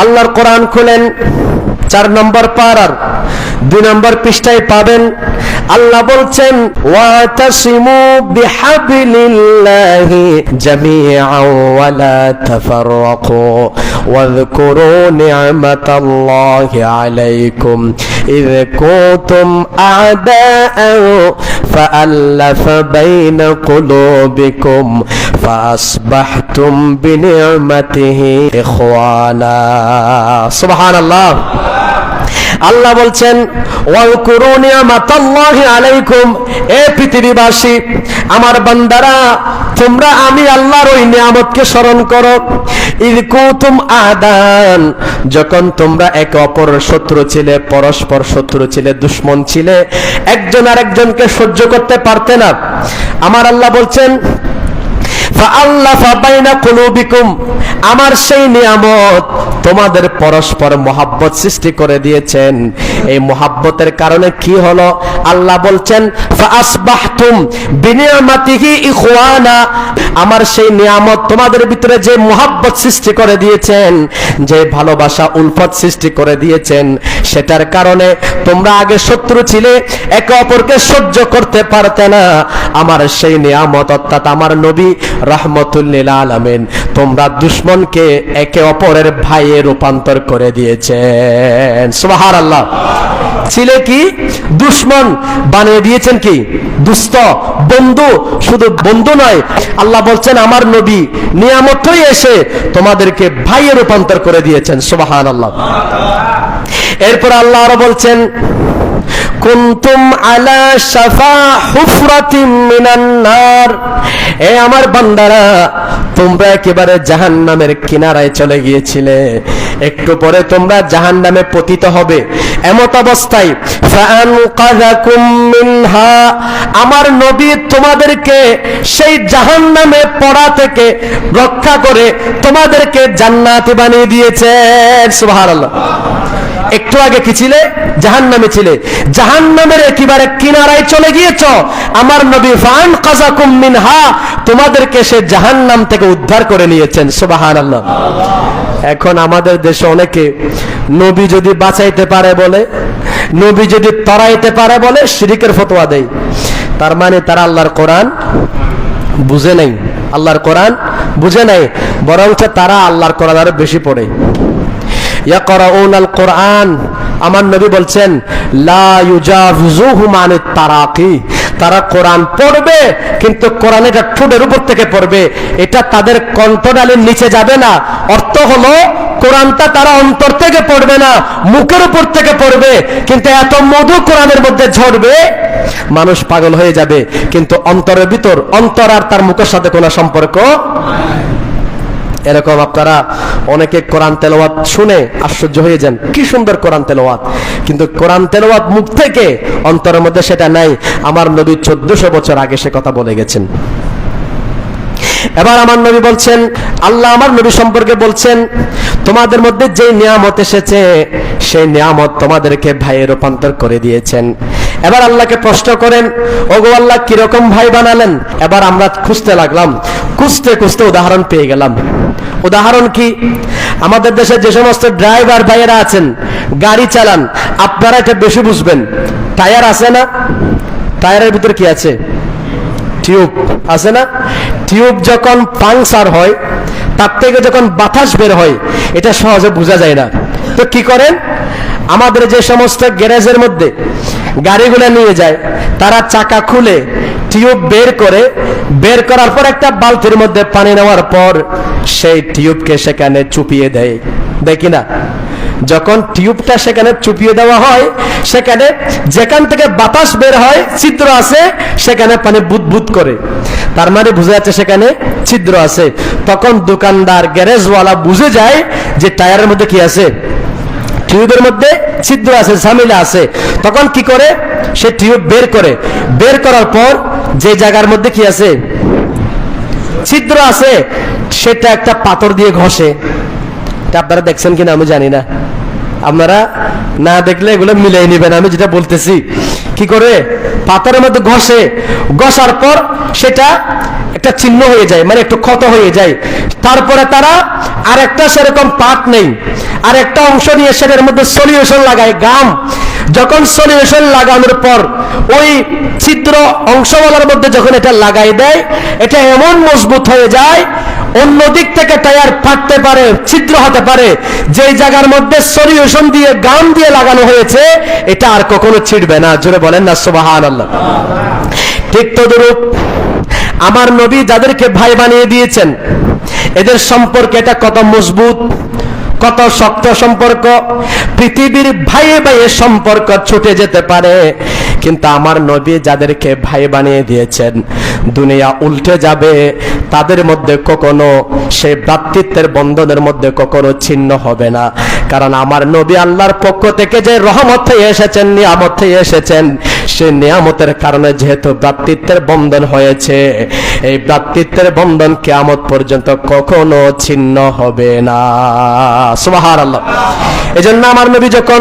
আল্লাহর কোরআন খুলেন 4 নম্বর পারার 2 নম্বর পৃষ্ঠায় পাবেন আল্লাহ বলছেন ওয়াতাসিমু বিহাবলিল্লাহি জামিআন ওয়া লা তাফাররাকু ওয়াযকুরু নি'মাতাল্লাহি আলাইকুম ইয কুনতুম আ'দাআন ফাআল্লাফা বাইনা কুলুবিকুম ফাআসবাহতুম বিনি'মাতিহি ইখওয়ানা সুবহানাল্লাহ। আল্লাহ বলছেন ওয়াযকুরু নি'মাতাল্লাহি আলাইকুম, এ পৃথিবীবাসী আমার বান্দারা তোমরা আমি আল্লাহর ওই নিয়ামতকে স্মরণ করো। ইয কুনতুম আদান, যখন তোমরা একে অপরের শত্রু ছিলে, পরস্পর শত্রু ছিলে, দুশমন ছিলে, একজন আরেকজনকে সহ্য করতে পারতে না। আমার আল্লাহ বলছেন ফাআল্লাফা বাইনা কুলুবিকুম, আমার সেই নিয়ামত তোমাদের পরস্পর মহব্বত সৃষ্টি করে দিয়েছেন। এই মহব্বতের কারণে কি হলো? আল্লাহ বলছেন ফাআসবাহতুম বিনি'মাতিহি ইখওয়ানা, আমার সেই নিয়ামত তোমাদের ভিতরে যে মহব্বত সৃষ্টি করে দিয়েছেন, যে ভালোবাসা উলফত সৃষ্টি করে দিয়েছেন, সেটার কারণে তোমরা আগে শত্রু ছিলে, একে অপরকে সহ্য করতে পারতে না। আমার সেই নিয়ামত অর্থাৎ আমার নবী রাহমাতুল লিল আলামিন তোমরা দুশমনকে একে অপরের ভাইয়ে রূপান্তর করে দিয়েছেন। সুবহানাল্লাহ। ছিলে কি দুশমন, বানিয়ে দিয়েছেন কি দুস্থ বন্ধু। শুধু বন্ধু নয়, আল্লাহ বলছেন আমার নবী নিয়ামতই এসে তোমাদেরকে ভাইয়ে রূপান্তর করে দিয়েছেন। সুবহানাল্লাহ। এরপর আল্লাহ আরো বলছেন কুনতুম আলা শাফা হুফরাতিম মিনান নার, এ আমার বান্দারা তোমরা একেবারে জাহান্নামের কিনারায় চলে গিয়েছিলে, একটু পরে তোমরা জাহান্নামে পতিত হবে। এমত অবস্থায় ফাআনকাযাকুম মিনহা, আমার নবী তোমাদেরকে সেই জাহান্নামে পড়া থেকে রক্ষা করে তোমাদেরকে জান্নাতে বানিয়ে দিয়েছেন। সুবহানাল্লাহ। একটু আগে কি ছিলে? জাহান্নামে ছিলে, জাহান্নামের একেবারে কিনারায় চলে গিয়েছ। আমার নবী ফাআনকাযাকুম মিনহা, তোমাদেরকে সে জাহান্নাম থেকে উদ্ধার করে নিয়েছেন। সুবহানাল্লাহ। এখন আমাদের দেশে অনেকে নবী যদি বাঁচাইতে পারে বলে, নবী যদি তরাইতে পারে বলে শিরকের ফতোয়া দেয়। তার মানে তারা আল্লাহর কোরআন বুঝে নাই, আল্লাহর কোরআন বুঝে নাই, বরঞ্চ তারা আল্লাহর কোরআন আরো বেশি পড়ে। ইয়াকরাউনাল কোরআন, আমার নবী বলছেন লা ইউজাফিজুহু মানিত তারাকি, তারা কোরআন পড়বে কিন্তু কোরআন এটা ঠোঁটের উপর থেকে পড়বে, এটা তাদের কণ্ঠনালীর নিচে যাবে না। অর্থ হলো কোরআনটা তারা অন্তর থেকে পড়বে না, মুখের উপর থেকে পড়বে, কিন্তু এত মধু কোরআনের মধ্যে ঝরবে মানুষ পাগল হয়ে যাবে, কিন্তু অন্তরের ভিতর, অন্তর আর তার মুখের সাথে কোনো সম্পর্ক। এরকম আপনারা অনেকে কোরআন তেলাওয়াত শুনে আশ্চর্য হয়ে যান, কি সুন্দর কোরআন তেলাওয়াত, কিন্তু কোরআন তেলাওয়াত মুখ থেকে অন্তরের মধ্যে সেটা নাই। আমার নবী 1400 বছর আগে সে কথা বলে গেছেন। এবার আমার নবী বলছেন, আল্লাহ আমার নবী সম্পর্কে বলছেন তোমাদের মধ্যে যে নিয়ামত এসেছে সেই নিয়ামত তোমাদেরকে ভাইয়ে রূপান্তর করে দিয়েছেন। এবার আল্লাহকে প্রশ্ন করেন, ওগো আল্লাহ কিরকম ভাই বানালেন? এবার আমরা খুঁজতে লাগলাম, খুঁজতে খুঁজতে উদাহরণ পেয়ে গেলাম। উদাহরণ কি? আমাদের দেশে যে সমস্ত ড্রাইভার ভাইয়েরা আছেন, গাড়ি চালান, আপনারা এটা বেশি বুঝবেন। টায়ার আছে না? টায়ারের ভিতরে কি আছে? টিউব আছে না? টিউব যখন পাংচার হয় তার থেকে যখন বাতাস বের হয় এটা সহজে বোঝা যায় না। তো কি করেন? আমাদের যে সমস্ত গ্যারেজের মধ্যে গাড়িগুলো নিয়ে যায়, তারা চাকা খুলে টিউব বের করে, বের করার পর একটা বালতির মধ্যে পানি নেওয়ার পর সেই টিউবকে সেখানে চুপিয়ে দেয়, দেখি না? যখন টিউবটা সেখানে চুপিয়ে দেওয়া হয়, সেখানে যেখান থেকে বাতাস বের হয় ছিদ্র আছে, সেখানে পানি বুদবুদ করে, তার মানে বুঝে যাচ্ছে সেখানে ছিদ্র আছে। তখন দোকানদার গ্যারেজওয়ালা বুঝে যায় যে টায়ারের মধ্যে কি আছে, টিউবের মধ্যে ছিদ্র আছে, ঝামেলা আছে। তখন কি করে? সে টিউব বের করে, বের করার পর যে জায়গার মধ্যে কি আছে, ছিদ্র আছে, সেটা একটা পাথর দিয়ে ঘষে। আপনারা দেখছেন কিনা আমি জানি না, আপনারা না দেখলে এগুলো মিলাই নেবেন। আমি যেটা বলতেছি, কি করে? পাথরের মধ্যে ঘষার পর সেটা একটা চিহ্ন হয়ে যায়, মানে একটু ক্ষত হয়ে যায়। তারপরে তারা আরেকটা সেরকম পাট নেই, আর একটা অংশ নিয়ে সেটার মধ্যে সলিউশন লাগায়, গাম। যখন সলিউশন লাগানোর পর ওই ছিদ্র অংশওয়ালার মধ্যে যখন এটা লাগাই দেয়, এটা এমন মজবুত হয়ে যায়, অন্য দিক থেকে টায়ার ফাটতে পারে, ছিদ্র হতে পারে। যেই জায়গার মধ্যে সলিউশন দিয়ে গাম দিয়ে লাগানো হয়েছে, এটা আর কখনো ছিড়বে না। জোরে বলেন না সুবহানাল্লাহ। ঠিক তদ্রূপ আমার নবী যাদেরকে ভাই বানিয়ে দিয়েছেন, এদের সম্পর্কে এটা কত মজবুত, কত শক্ত সম্পর্ক। পৃথিবীর ভাইয়ে ভাইয়ে সম্পর্ক ছুটে যেতে পারে, কিন্তু আমার নবী যাদেরকে ভাই বানিয়ে দিয়েছেন, দুনিয়া উল্টে যাবে, তাদের মধ্যে কখনো সেই ভ্রাতৃত্বের বন্ধনের মধ্যে কখনো ছিন্ন হবে না। কারণ আমার নবী আল্লাহর পক্ষ থেকে যে রহমত হয়ে এসেছেন, নিয়ামত হয়ে এসেছেন, সেই নিয়ামতের কারণে যেহেতু ভ্রাতৃত্বের বন্ধন হয়েছে, এই ভ্রাতৃত্বের বন্ধন কিয়ামত পর্যন্ত কখনো ছিন্ন হবে না। সুবহানাল্লাহ। এজন্য আমার নবী যখন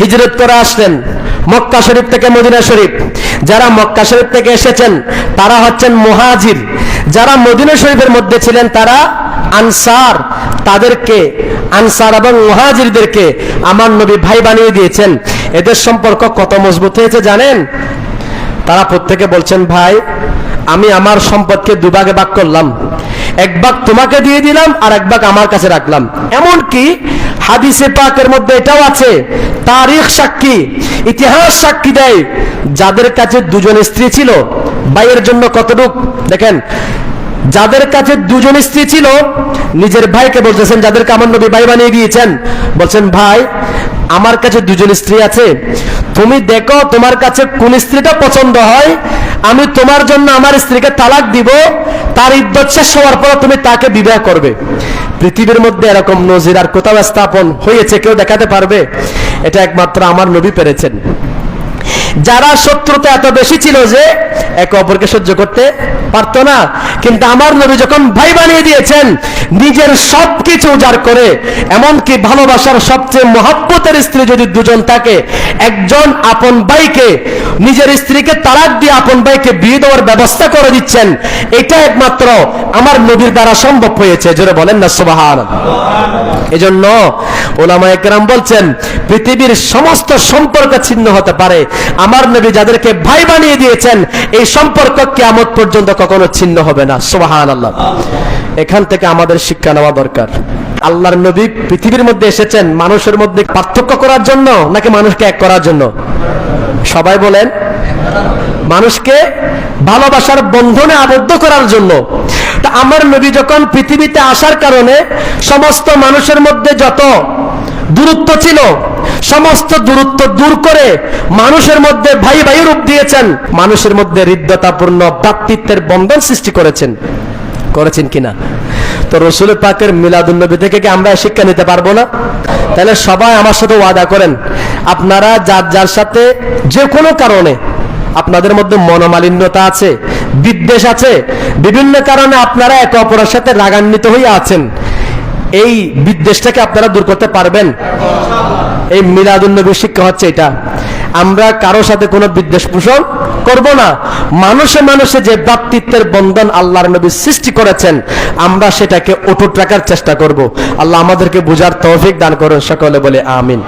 হিজরত করে আসলেন মক্কা শরীফ থেকে মদিনা শরীফ, যারা মক্কা শরীফ থেকে এসেছেন তারা হচ্ছেন মুহাজির, যারা মদিনা শরীফের মধ্যে ছিলেন তারা আনসার। তাদেরকে আনসার এবং মুহাজিরদেরকে আমার নবী ভাই বানিয়ে দিয়েছেন। এদের সম্পর্ক কত মজবুত হয়েছে জানেন? তারা প্রত্যেকে বলছেন, ভাই আমি আমার সম্পদকে দুভাগে ভাগ করলাম, এক ভাগ তোমাকে দিয়ে দিলাম আর এক ভাগ আমার কাছে রাখলাম। এমনকি হাদিসে পাকের মধ্যে এটাও আছে, তারিখ সাক্ষী, ইতিহাস সাক্ষী দেয়, যাদের কাছে দুজন স্ত্রী ছিল, ভাইয়ের জন্য কতটুক দেখেন, যাদের কাছে দুজন স্ত্রী ছিল, নিজের ভাইকে বলতেছেন, যাদেরকে আমার নবী ভাই বানিয়ে দিয়েছেন, বলছেন ভাই আমার কাছে দুজন স্ত্রী আছে, তুমি দেখো তোমার কাছে কোন স্ত্রীটা পছন্দ হয়, আমি তোমার জন্য আমার স্ত্রীকে তালাক দিব, তার ইদ্যত শেষ হওয়ার পর তুমি তাকে বিবাহ করবে। পৃথিবীর মধ্যে এরকম নজির আর কোথাও স্থাপন হয়েছে কেউ দেখাতে পারবে? এটা একমাত্র আমার নবী পেরেছেন। যারা শত্রুতা এত বেশি ছিল যে একে অপরকে সহ্য করতে পারতো না, কিন্তু আমার নবী যখন ভাই বানিয়ে দিয়েছেন, নিজের সবকিছু উজাড় করে, এমনকি ভালোবাসার সবচেয়ে মহব্বতের স্ত্রী যদি দুজন থাকে, একজন আপন ভাইকে, নিজের স্ত্রীকে তালাক দিয়ে আপন ভাইকে বিয়ে দেওয়ার ব্যবস্থা করে দিচ্ছেন, এটা একমাত্র আমার নবীর দ্বারা সম্ভব হয়েছে। জোরে বলেন না সুবহানাল্লাহ। এজন্য উলামায়ে কেরাম বলছেন, পৃথিবীর সমস্ত সম্পর্ক ছিন্ন হতে পারে, আমার নবী যাদেরকে ভাই বানিয়ে দিয়েছেন, এই সম্পর্ক কিয়ামত পর্যন্ত কখনো ছিন্ন হবে না। সুবহানাল্লাহ। এখান থেকে আমাদের শিক্ষা নেওয়া দরকার। আল্লাহর নবী পৃথিবীর মধ্যে এসেছেন মানুষের মধ্যে পার্থক্য করার জন্য নাকি মানুষকে এক করার জন্য? সবাই বলেন, মানুষকে ভালোবাসার বন্ধনে আবদ্ধ করার জন্য। তা আমার নবী যখন পৃথিবীতে আসার কারণে সমস্ত মানুষের মধ্যে যত দূরত্ব ছিল, সমস্ত দূরত্ব দূর করে মানুষের মধ্যে ভাই ভাই রূপ দিয়েছেন, মানুষের মধ্যে হৃদ্যতাপূর্ণ ভ্রাতৃত্বের বন্ধন সৃষ্টি করেছেন কিনা? তো রাসূল পাকের মিলাদুন নবী থেকে কি আমরা শিক্ষা নিতে পারবো না? তাহলে সবাই আমার সাথে ওয়াদা করেন, আপনারা যার যার সাথে যে কোনো কারণে আপনাদের মধ্যে মনোমালিন্যতা আছে, বিদ্বেষ আছে, বিভিন্ন কারণে আপনারা একে অপরের সাথে রাগান্বিত হয়ে আছেন, এই বিদ্বেষটাকে আপনারা দূর করতে পারবেন? এই মিলাদুন নবীর শিক্ষা হচ্ছে এটা। আমরা কারো সাথে কোনো বিদ্বেষ পোষণ করব না। মানুষে মানুষে যে ভ্রাতৃত্বের বন্ধন আল্লাহর নবী সৃষ্টি করেছেন, আমরা সেটাকে অটুট রাখার চেষ্টা করব। আল্লাহ আমাদেরকে বুঝার তৌফিক দান করুন। সকলে বলে আমিন।